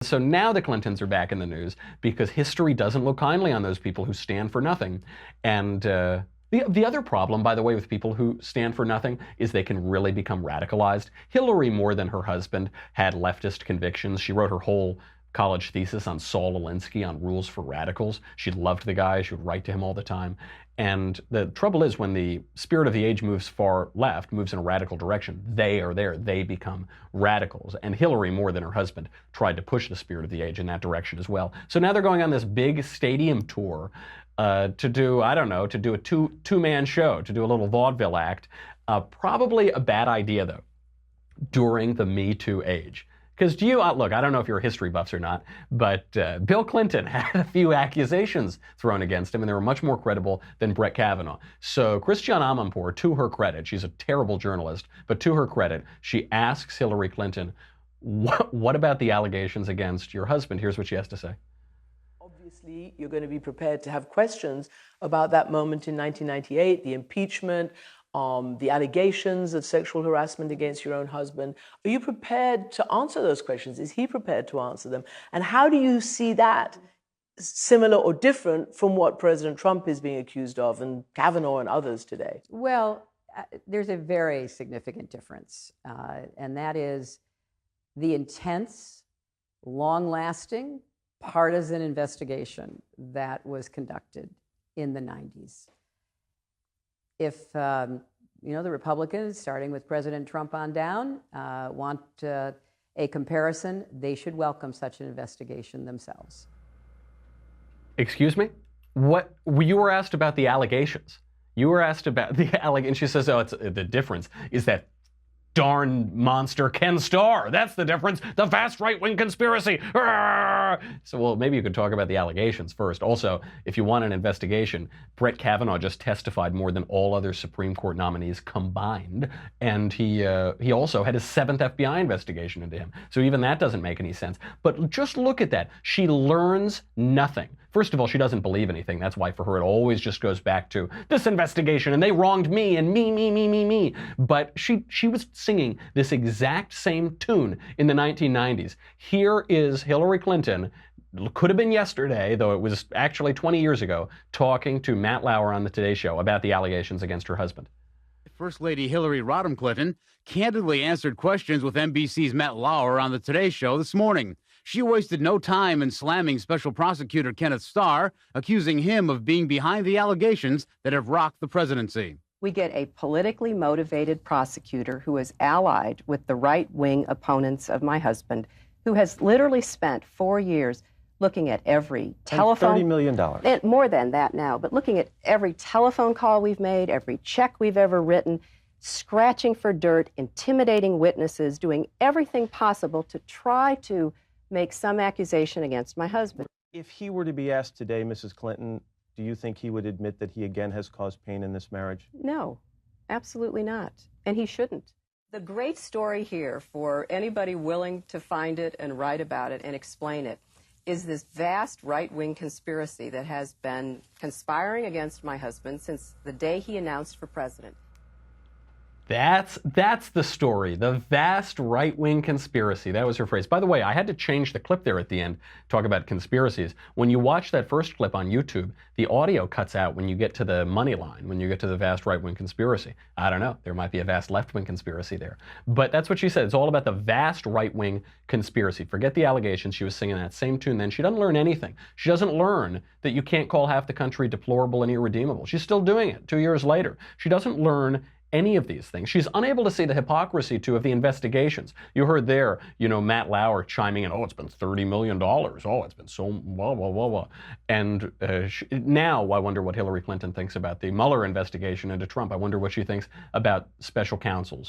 So now the Clintons are back in the news because history doesn't look kindly on those people who stand for nothing. And the other problem, by the way, with people who stand for nothing is they can really become radicalized. Hillary, more than her husband, had leftist convictions. She wrote her whole college thesis on Saul Alinsky, on rules for radicals. She loved the guy. She would write to him all the time. And the trouble is, when the spirit of the age moves far left, moves in a radical direction, they are there. They become radicals. And Hillary, more than her husband, tried to push the spirit of the age in that direction as well. So now they're going on this big stadium tour to do, I don't know, to do a two-man show, to do a little vaudeville act. Probably a bad idea, though, during the Me Too age. Because look, I don't know if you're history buffs or not, but Bill Clinton had a few accusations thrown against him, and they were much more credible than Brett Kavanaugh. So Christiane Amanpour, to her credit, she's a terrible journalist, but to her credit, she asks Hillary Clinton, what about the allegations against your husband? Here's what she has to say. Obviously, you're going to be prepared to have questions about that moment in 1998, the impeachment, the allegations of sexual harassment against your own husband. Are you prepared to answer those questions? Is he prepared to answer them? And how do you see that similar or different from what President Trump is being accused of, and Kavanaugh and others today? Well, there's a very significant difference, and that is the intense, long-lasting, partisan investigation that was conducted in the 90s. If the Republicans, starting with President Trump on down, want a comparison, they should welcome such an investigation themselves. Excuse me? What you were asked about the allegations? You were asked about the allegations. She says, "Oh, the difference is that darn monster Ken Starr. That's the difference. The vast right-wing conspiracy." So, well, maybe you could talk about the allegations first. Also, if you want an investigation, Brett Kavanaugh just testified more than all other Supreme Court nominees combined, and he also had his 7th FBI investigation into him. So even that doesn't make any sense. But just look at that. She learns nothing. First of all, she doesn't believe anything. That's why for her it always just goes back to this investigation and they wronged me and me. But she was singing this exact same tune in the 1990s. Here is Hillary Clinton, could have been yesterday, though it was actually 20 years ago, talking to Matt Lauer on the Today Show about the allegations against her husband. First Lady Hillary Rodham Clinton candidly answered questions with NBC's Matt Lauer on the Today Show this morning. She wasted no time in slamming Special Prosecutor Kenneth Starr, accusing him of being behind the allegations that have rocked the presidency. We get a politically motivated prosecutor who is allied with the right-wing opponents of my husband, who has literally spent 4 years looking at every telephone... $30 million. More than that now, but looking at every telephone call we've made, every check we've ever written, scratching for dirt, intimidating witnesses, doing everything possible to try to make some accusation against my husband. If he were to be asked today, Mrs. Clinton, do you think he would admit that he again has caused pain in this marriage? No, absolutely not. And he shouldn't. The great story here, for anybody willing to find it and write about it and explain it, is this vast right-wing conspiracy that has been conspiring against my husband since the day he announced for president. That's the story, the vast right-wing conspiracy. That was her phrase. By the way, I had to change the clip there at the end, talk about conspiracies. When you watch that first clip on YouTube, the audio cuts out when you get to the money line, when you get to the vast right-wing conspiracy. I don't know, there might be a vast left-wing conspiracy there. But that's what she said. It's all about the vast right-wing conspiracy. Forget the allegations. She was singing that same tune then. She doesn't learn anything. She doesn't learn that you can't call half the country deplorable and irredeemable. She's still doing it 2 years later. She doesn't learn any of these things. She's unable to see the hypocrisy, too, of the investigations. You heard there, Matt Lauer chiming in, oh, it's been $30 million. Oh, it's been so blah, blah, blah, blah. And now I wonder what Hillary Clinton thinks about the Mueller investigation into Trump. I wonder what she thinks about special counsels